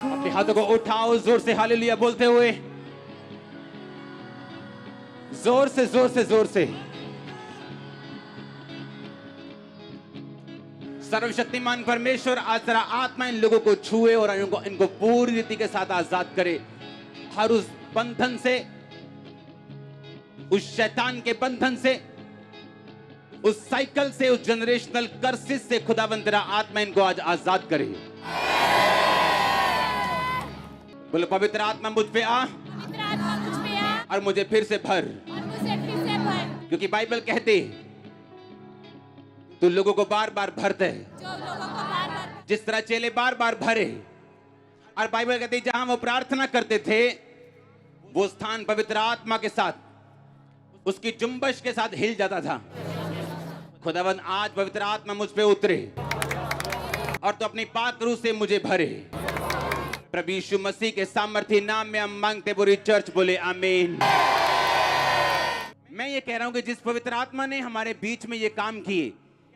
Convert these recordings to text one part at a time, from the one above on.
अपने हाथों को उठाओ जोर से हालेलुया बोलते हुए, जोर से जोर से जोर से। सर्वशक्तिमान परमेश्वर आज तेरा आत्मा इन लोगों को छुए और इनको पूरी रीति के साथ आजाद करे, हर उस बंधन से, उस शैतान के बंधन से, उस साइकिल से, उस जनरेशनल कर्सिस से। खुदावंद तेरा आत्मा इनको आज आजाद करे। बोलो पवित्र आत्मा मुझ पे आ और मुझे फिर से भर, क्योंकि बाइबल कहती तू लोगों को बार बार भरते है, जिस तरह चेले बार बार भरे। और बाइबल कहती जहां वो प्रार्थना करते थे वो स्थान पवित्र आत्मा के साथ, उसकी जुम्बश के साथ हिल जाता था। खुदावंद आज पवित्र आत्मा मुझ पे उतरे और तो अपनी पाक रूह से मुझे भरे। प्रभु यीशु मसीह के सामर्थ्य नाम में हम मांगते, पूरी चर्च बोले आमीन। मैं ये कह रहा हूं कि जिस पवित्र आत्मा ने हमारे बीच में ये काम किए,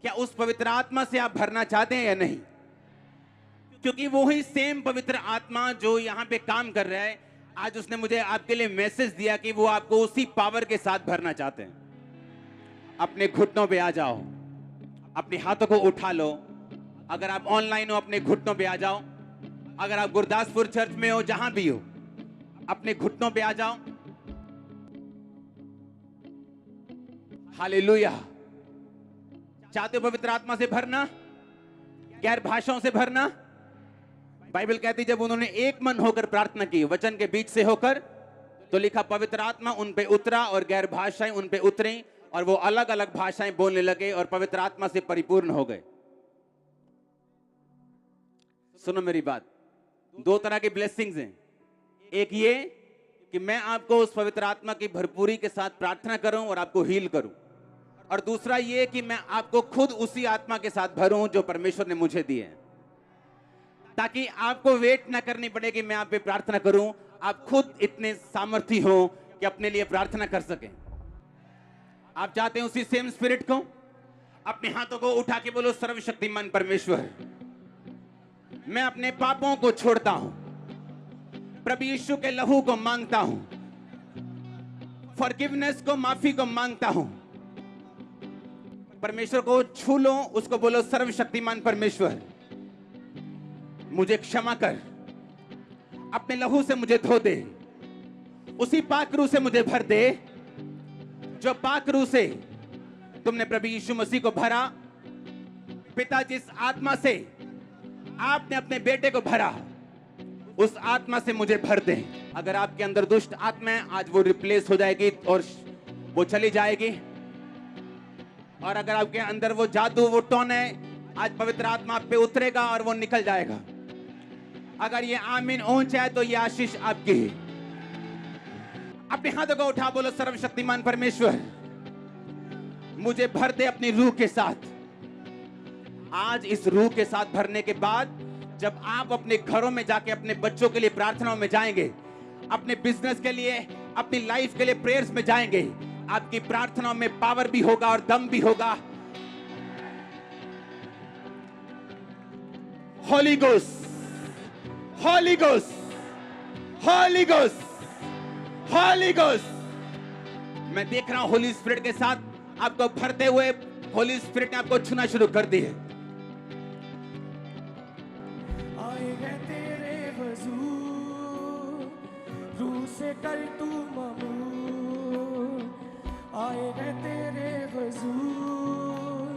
क्या उस पवित्र आत्मा से आप भरना चाहते हैं या नहीं? क्योंकि वो ही सेम पवित्र आत्मा जो यहां पे काम कर रहा है, आज उसने मुझे आपके लिए मैसेज दिया कि वो आपको उसी पावर के साथ भरना चाहते हैं। अपने घुटनों पे आ जाओ, अपने हाथों को उठा लो। अगर आप ऑनलाइन हो अपने घुटनों पे आ जाओ, अगर आप गुरदासपुर चर्च में हो, जहां भी हो अपने घुटनों पे आ जाओ। हालेलुया। चाहते हो पवित्र आत्मा से भरना, गैर भाषाओं से भरना? बाइबल कहती जब उन्होंने एक मन होकर प्रार्थना की वचन के बीच से होकर, तो लिखा पवित्र आत्मा उन पे उतरा और गैर भाषाएं उन पे उतरी और वो अलग अलग भाषाएं बोलने लगे और पवित्र आत्मा से परिपूर्ण हो गए। सुनो मेरी बात, दो तरह की ब्लेसिंग्स हैं। एक ये कि मैं आपको उस पवित्र आत्मा की भरपूरी के साथ प्रार्थना करूं और आपको हील करूं, और दूसरा ये कि मैं आपको खुद उसी आत्मा के साथ भरूं जो परमेश्वर ने मुझे दी है, ताकि आपको वेट ना करनी पड़े कि मैं आप पे प्रार्थना करूं। आप खुद इतने सामर्थी हो कि अपने लिए प्रार्थना कर सकें। आप चाहते हैं उसी सेम स्पिरिट को? अपने हाथों को उठा के बोलो, सर्वशक्तिमान परमेश्वर, मैं अपने पापों को छोड़ता हूं, प्रभु यीशु के लहू को मांगता हूं, फॉरगिवनेस को, माफी को मांगता हूं। परमेश्वर को छू लो, उसको बोलो, सर्वशक्तिमान परमेश्वर मुझे क्षमा कर, अपने लहू से मुझे धो दे, उसी पाक रूह से मुझे भर दे जो पाक रूह से तुमने प्रभु यीशु मसीह को भरा। पिता, जिस आत्मा से आपने अपने बेटे को भरा, उस आत्मा से मुझे भर दे। अगर आपके अंदर दुष्ट आत्मा है, आज वो रिप्लेस हो जाएगी और वो चली जाएगी। और अगर आपके अंदर वो जादू, वो टोन है, आज पवित्र आत्मा आप पे उतरेगा और वो निकल जाएगा। अगर ये आमीन ऊंचा है तो ये आशीष आपकी है। अपने हाथों को उठा बोलो, सर्वशक्तिमान परमेश्वर मुझे भर दे अपनी रूह के साथ। आज इस रूह के साथ भरने के बाद जब आप अपने घरों में जाके अपने बच्चों के लिए प्रार्थनाओं में जाएंगे, अपने बिजनेस के लिए, अपनी लाइफ के लिए प्रेयर्स में जाएंगे, आपकी प्रार्थनाओं में पावर भी होगा और दम भी होगा। Holi ghost, Holi ghost, Holi ghost, Holi ghost. मैं देख रहा हूं होली स्पिरिट के साथ आपको भरते हुए। होली स्पिरिट ने आपको छूना शुरू कर दी है। आए हैं तेरे हुजूर, रूह से कर तू ममूर। आए हैं तेरे हुजूर,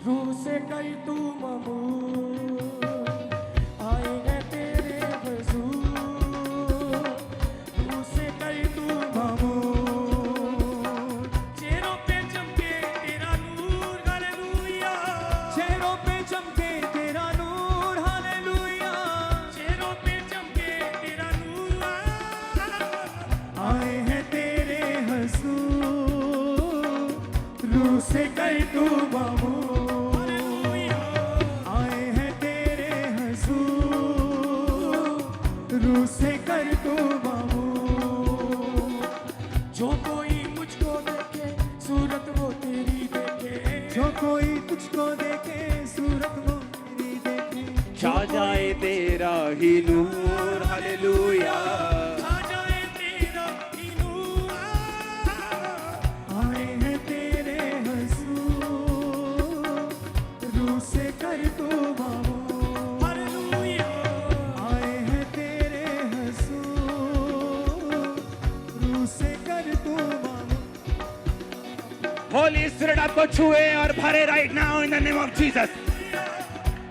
रूह से कर तू ममूर। आए हैं तेरे हुजूर, रूह से कर तू ममूर। चेहरों पे चमके तेरा नूर, हालेलुया। चेहरों पे चमके तेरा नूर, हालेलुया। चेहरों पे चमके तेरा नूर। आए हैं तेरे हुजूर, रूह से कर तू ममूर। आए हैं तेरे हुजूर, रूह से कर तू ममूर। जो कोई मुझको देखे सूरत वो तेरी देखे, जो कोई तुझको देखे सूरत वो तेरी देखे। छा जाए तेरा ही नूर हालेलुया आ जाए तेरा ही नूर आए हैं तेरे हजूर रूह से कर तू मामूर हालेलुया आए हैं तेरे हजूर रूह से कर तू मामूर होली स्पिरिट आपको छुए और भरे right now in the name of Jesus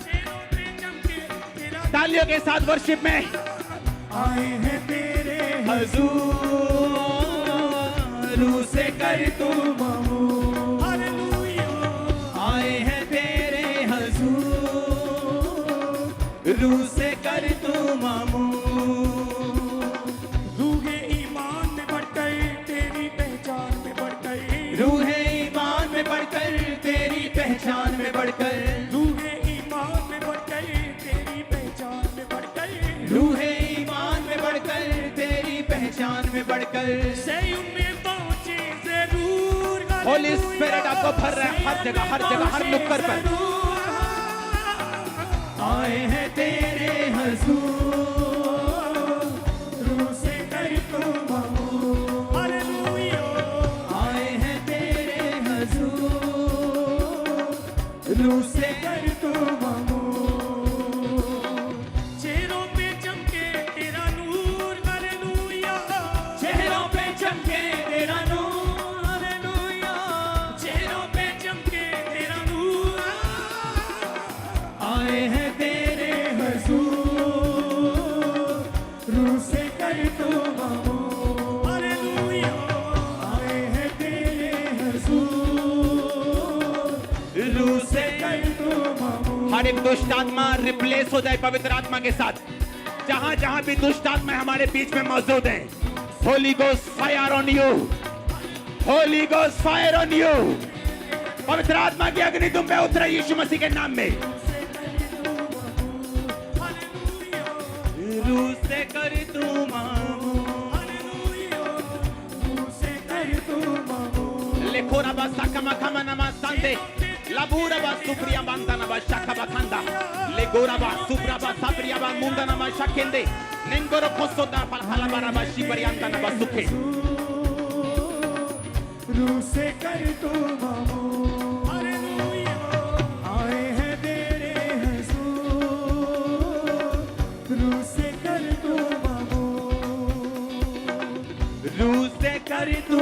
चेहरों पे चमके तेरा तालियों के साथ वर्शिप में आए हैं तेरे हजूर रूह से कर तू मामूर हालेलुया आए हैं तेरे हजूर रूह से कर तू मामूर रूहे ईमान में बढ़ गए तेरी पहचान में बढ़ गए रूहे ईमान में बढ़कर तेरी पहचान में बढ़कर रूहे ईमान में बढ़ गए तेरी पहचान में बढ़ गए रूहे ईमान में बढ़कर तेरी पहचान में बढ़कर सैय्युम में पहुंचे जरूर होली स्पिरिट आपको भर रहा है हर जगह हर नुक्कड़ पर आए हैं तेरे हजूर रूह से कर तू मामूर हालेलुया आए हैं तेरे हजूर रूह से कर तू मामूर चेहरों पे चमके तेरा नूर हालेलुया चेहरों पे चमके तेरा नूर हालेलुया चेहरों पे चमके तेरा नूर आए हैं तेरे हजूर रूह से कर तू मामूर हालेलुया आए हैं तेरे हजूर रूह से कर तू मामूर हर एक दुष्ट आत्मा रिप्लेस हो जाए पवित्र आत्मा के साथ जहां जहां भी दुष्ट आत्मा हमारे बीच में मौजूद है Holi ghost fire on you Holi ghost fire on you पवित्र आत्मा की अग्नि तुम पे उतरे यीशु मसीह के नाम में रूह से कर तू मामूर लेखोरा बा साकमा खमा नमा सांदे लाबूरा बा सुप्रिया बांदा नमा शाखा बाखंदा लेगोरा बा सुप्रा बा साप्रिया बा मुंदा नमा शाकेंदे नेंगोरो खोसोदा फलफला बारा बा शिबरियांदा नमा सुखे रूह से कर तू मामूर आए हैं तेरे हजूर रूह से कर तू मामूर रूह से कर तू रूह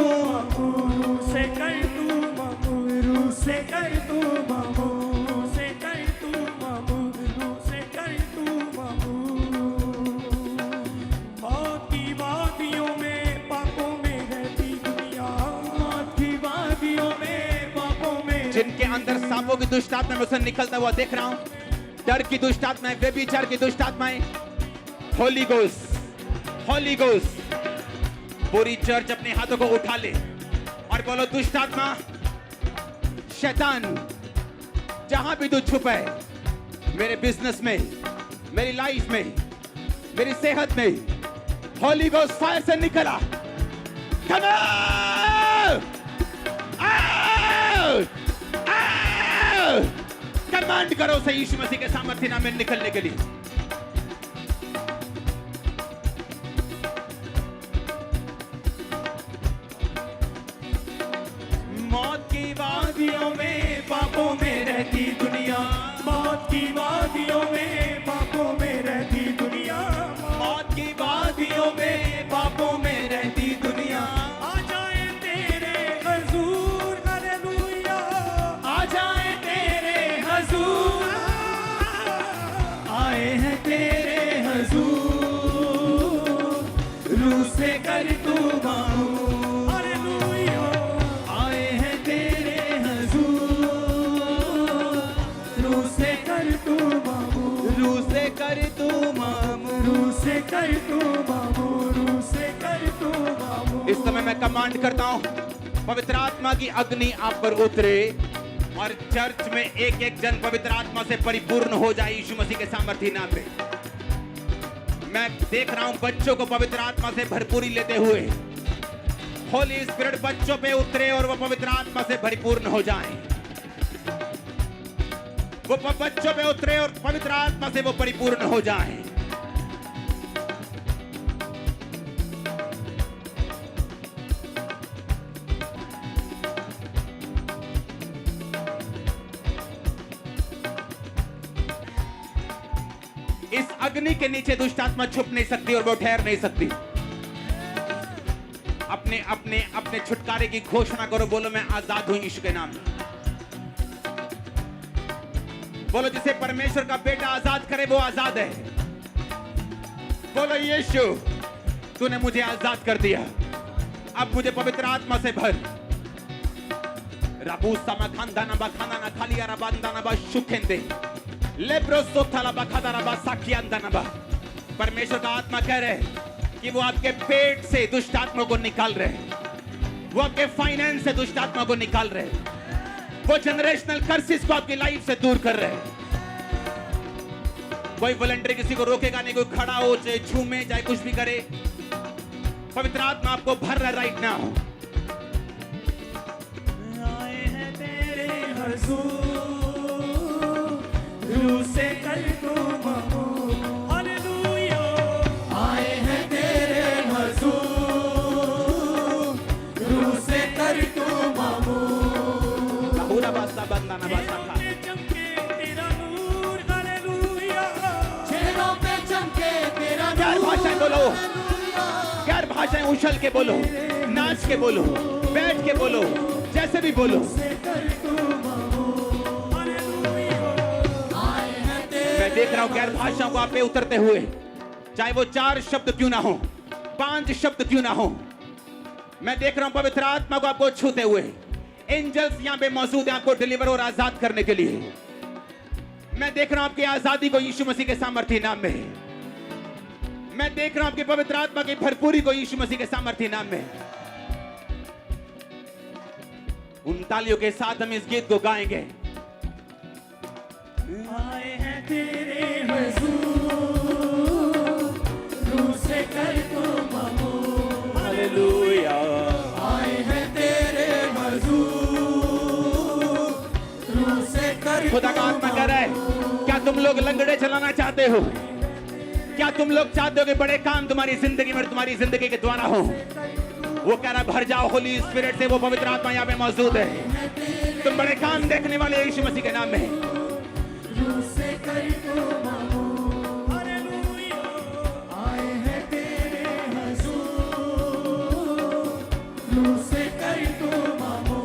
से कर तू मामूर रूह से कर तू मामूर रूह से कर तू मामूर रूह से कर तू मामूर मौत की वादियों में पापों में रहती दुनिया मौत की वादियों में पापों में जिनके अंदर सांपों की दुष्ट आत्मा में से निकलता हुआ देख रहा हूं डर की दुष्ट आत्माएं व्यभिचार की दुष्ट आत्माएं होली गोस्ट पूरी चर्च अपने हाथों को उठा ले और बोलो दुष्ट आत्मा शैतान जहां भी तू छुपा है मेरे बिजनेस में मेरी लाइफ में मेरी सेहत में होली गोस्ट फायर से निकला Come out! Out! Out! Command करो उसे यीशु मसीह के सामर्थ्य नाम में निकलने के लिए मौत की वादियों में पापों में रहती दुनिया मौत की वादियों में पापों में रहती दुनिया मौत की वादियों में पापों में रहती दुनिया आ जाए तेरे हजूर हालेलुया आ जाए तेरे हजूर आए हैं तेरे हजूर रूह से कर तू मामूर हालेलुया आए हैं तेरे हजूर रूह से कर तू मामूर रूह से कर तू मामूर रूह से कर तू मामूर रूह से कर तू मामूर इस समय मैं कमांड करता हूं पवित्र आत्मा की अग्नि आप पर उतरे और चर्च में एक एक जन पवित्र आत्मा से परिपूर्ण हो जाए यीशु मसीह के सामर्थ्य नाम पे मैं देख रहा हूं बच्चों को पवित्र आत्मा से भरपूरी लेते हुए होली स्पिरिट बच्चों पे उतरे और वो पवित्र आत्मा से परिपूर्ण हो जाएं वो बच्चों पे उतरे और पवित्र आत्मा से वो परिपूर्ण हो जाएं। इस अग्नि के नीचे दुष्ट आत्मा छुप नहीं सकती और वो ठहर नहीं सकती। अपने अपने अपने छुटकारे की घोषणा करो, बोलो मैं आजाद हूं यीशु के नाम में। बोलो जिसे परमेश्वर का बेटा आजाद करे वो आजाद है। बोलो यीशु तूने मुझे आजाद कर दिया, अब मुझे पवित्र आत्मा से भर। राबूसा मखांदा ना बखाना ना खालिया रबांदा ना बा शुखेंदे लेब्रोसो थाला बखादा रबा साकियांदा ना बा। परमेश्वर का आत्मा कह रहे कि वो आपके पेट से दुष्ट आत्मा को निकाल रहे हैं, वो आपके फाइनेंस से दुष्ट आत्मा को निकाल रहे हैं, वो जनरेशनल कर्सिस को आपकी लाइफ से दूर कर रहे हैं। कोई वॉलंटियर किसी को रोकेगा नहीं, कोई खड़ा हो चाहे झूमे चाहे कुछ भी करे, पवित्र आत्मा आपको भर रहा है राइट नाउ। आए हैं तेरे हुजूर, रूह से कर तू ममूर। हालेलुया। आए हैं तेरे हुजूर, रूह से कर तू ममूर। पूरा बासा बंदा ना बासा खा। चमके तेरा नूर। हालेलुया। चेहरों पे चमके तेरा चार भाषाएं बोलो, चार भाषाएं उछल के बोलो, नाच के बोलो, बैठ के बोलो, जैसे भी बोलो। मैं देख रहा हूं गैर भाषाओं को आप पे उतरते हुए, चाहे वो 4 शब्द क्यों ना हो, 5 शब्द क्यों ना हो। मैं देख रहा हूं पवित्र आत्मा को आपको छूते हुए। एंजल्स यहां पे मौजूद हैं आपको डिलीवर और आजाद करने के लिए। मैं देख रहा हूं आपकी आजादी को यीशु मसीह के सामर्थ्य नाम में। मैं देख रहा हूं आपकी पवित्र आत्मा की भरपूरी को यीशु मसीह के सामर्थ्य नाम में। उन तालियों के साथ हम इस गीत को गाएंगे। आए हैं तेरे हुजूर, रूह से कर तू ममूर। हालेलुया। आए हैं तेरे हुजूर, रूह से कर खुदा का आत्मा कह रहा है, क्या तुम लोग लंगड़े चलाना चाहते हो? क्या तुम लोग चाहते हो कि बड़े काम तुम्हारी जिंदगी में, तुम्हारी जिंदगी के द्वारा हो? वो कह रहा है भर जाओ होली स्पिरिट से। वो पवित्र आत्मा यहाँ पे मौजूद है। तुम बड़े काम देखने वाले यीशु मसीह के नाम में। रूह से कर तू ममूर। हालेलुया। आए हैं तेरे हुजूर, रूह से कर तू ममूर।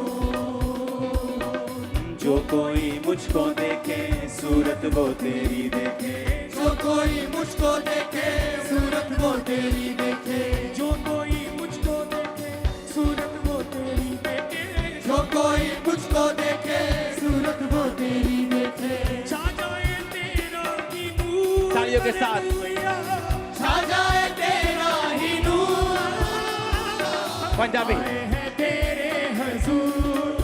जो कोई मुझको देखे सूरत वो तेरी देखे। जो कोई मुझको देखे सूरत वो तेरी देखे। जो कोई मुझको देखे सूरत वो तेरी देखे। जो कोई मुझको देखे सूरत वो तेरी देखे। छा जाए तेरा ही नूर। तालियों के साथ। हालेलुया। छा जाए तेरा ही नूर। पंजाबी। आए हैं तेरे हुजूर,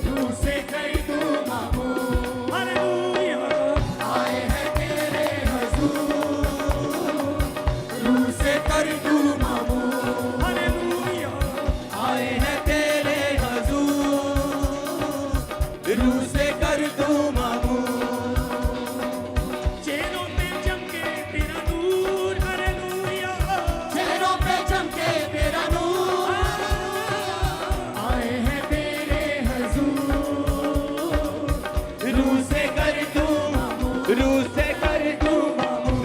रूह से कर तू ममूर। हालेलुया। आए हैं तेरे हुजूर, रूह से कर तू ममूर। हालेलुया। आए हैं तेरे हुजूर, रूह से कर तू ममूर। चेहरों पे चमके तेरा नूर। हालेलुया। चेहरों पे चमके तेरा नूर। आए हैं तेरे हुजूर, रूह से कर तू ममूर। रूह से कर तू,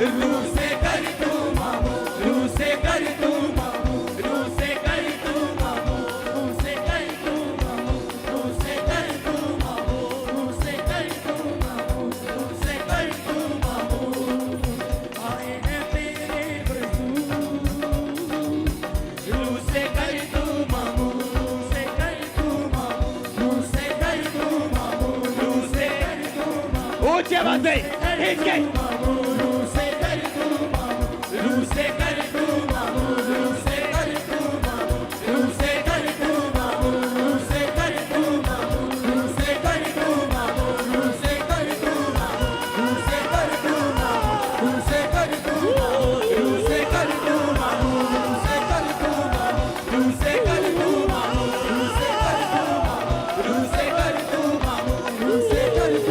रूह से कर तू ममूर। रूह से कर तू ममूर। रूह से कर तू ममूर। रूह से कर तू ममूर। रूह से कर तू ममूर। रूह से कर तू ममूर। रूह से कर तू ममूर। आए हैं तेरे हुजूर, रूह से कर तू ममूर। रूह से कर तू ममूर। रूह से कर तू ममूर। रूह से कर तू ममूर। ऊंची आवाज से खींच के। रूह से कर तू ममूर। रूह से कर तू ममूर। रूह से कर तू ममूर। रूह से कर तू ममूर। रूह से कर तू ममूर। रूह से कर तू ममूर। रूह से कर तू ममूर। रूह से कर तू ममूर। रूह से कर तू ममूर। रूह से कर तू ममूर। रूह से कर तू ममूर। रूह से कर तू ममूर। रूह से कर तू ममूर। रूह से कर तू ममूर। रूह से कर तू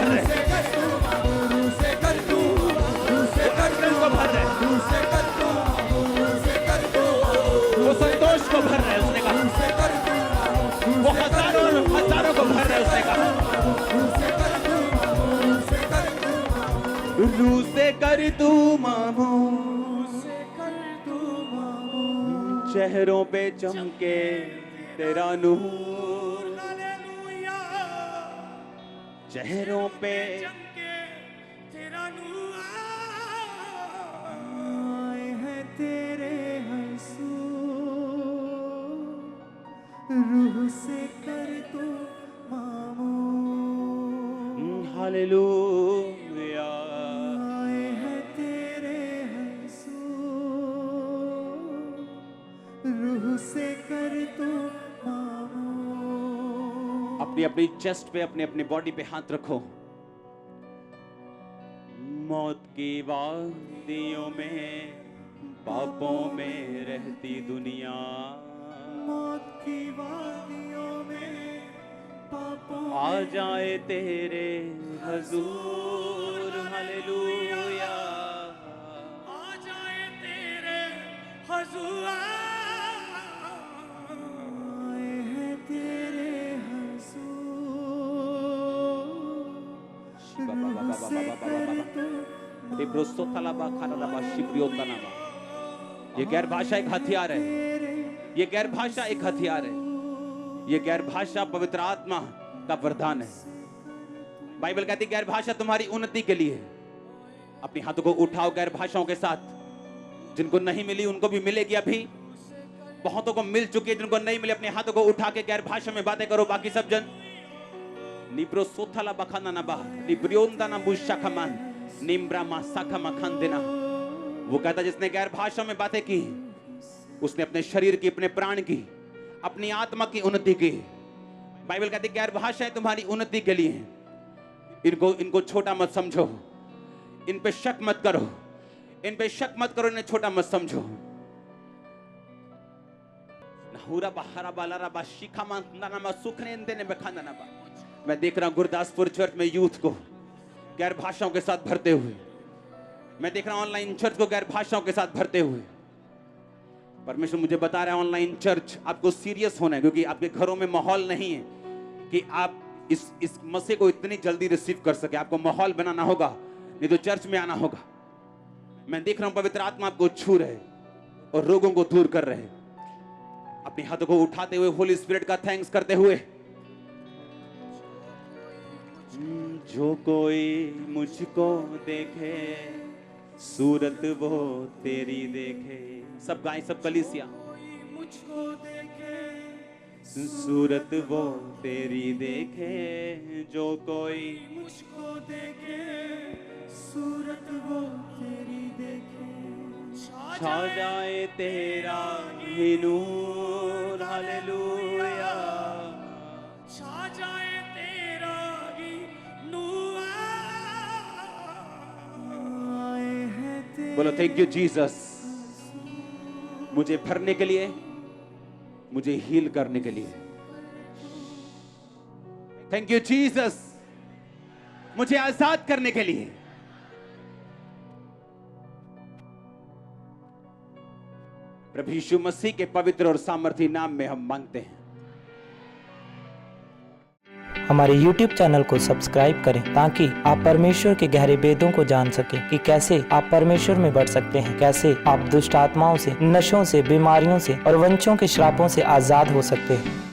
रहे, को भर रहे, वो संतोष को भर रहे, उसने कहा वो हजारों हजारों को भर रहे, उसने कहा रूह से कर तू मामू, चेहरों पे चमके तेरा नूर, हालेलुया चेहरों पे चमके तेरा नूर आए हैं तेरे हंसू रूह से कर तू मामूर हालेलुया आए हैं तेरे हंसू रूह से कर तू मामूर अपनी अपनी चेस्ट पे अपने अपने बॉडी पे हाथ रखो। मौत की वादियों में पापों में रहती दुनिया, मौत की वादियों में पापों आ जाए तेरे हजूर हालेलुया, आ जाए तेरे हजूर आए हैं तेरे हजूर रूह से कर तू ये गैर भाषा एक हथियार है, ये गैर भाषा एक हथियार है, ये गैर भाषा पवित्र आत्मा का वरदान है। बाइबल कहती है गैर भाषा तुम्हारी उन्नति के लिए। अपने हाथों को उठाओ गैर भाषाओं के साथ, जिनको नहीं मिली उनको भी मिलेगी, अभी बहुतों को मिल चुकी है, जिनको नहीं मिले अपने हाथों को उठा के गैर भाषा में बातें करो। बाकी सब जन निब्रो सोथला बखाना ना बा निब्रियोंदा ना बुशाखमान निम्ब्रा मासाखा मखान देना। वो कहता जिसने गैर भाषा में बातें की उसने अपने शरीर की, अपने प्राण की, अपनी आत्मा की उन्नति की। बाइबल कहती गैर भाषाएं तुम्हारी उन्नति के लिए हैं। इनको छोटा मत समझो, इन पे शक मत करो, इन पे शक मत करो, इन्हें छोटा मत समझो। मैं देख रहा हूं गुरदासपुर चर्च में यूथ को गैर भाषाओं के साथ भरते हुए, मैं देख रहा हूं ऑनलाइन चर्च को गैर भाषाओं के साथ भरते हुए। परमेश्वर मुझे बता रहा है ऑनलाइन चर्च आपको सीरियस होना है, क्योंकि आपके घरों में माहौल नहीं है कि आप इस मसीह को इतनी जल्दी रिसीव कर सके। आपको माहौल बनाना होगा, नहीं तो चर्च में आना होगा। मैं देख रहा हूं पवित्र आत्मा आपको छू रहे और रोगों को दूर कर रहे। अपने हाथों को उठाते हुए होली स्पिरिट का थैंक्स करते हुए, जो कोई मुझको देखे सूरत वो तेरी देखे। सब गाएं, सब कलीसिया। मुझको देखे सूरत वो तेरी देखे, जो कोई मुझको देखे सूरत वो तेरी देखे। छा जाए तेरा ही नूर हालेलुया, छा जाए तेरा ही नूर आए हैं तेरे। बोलो थैंक यू जीसस, मुझे भरने के लिए, मुझे हील करने के लिए। थैंक यू जीसस, मुझे आजाद करने के लिए। प्रभु यीशु मसीह के पवित्र और सामर्थी नाम में हम मांगते हैं। हमारे YouTube चैनल को सब्सक्राइब करें ताकि आप परमेश्वर के गहरे वेदों को जान सकें कि कैसे आप परमेश्वर में बढ़ सकते हैं, कैसे आप दुष्ट आत्माओं से, नशों से, बीमारियों से और वंशों के श्रापों से आजाद हो सकते हैं।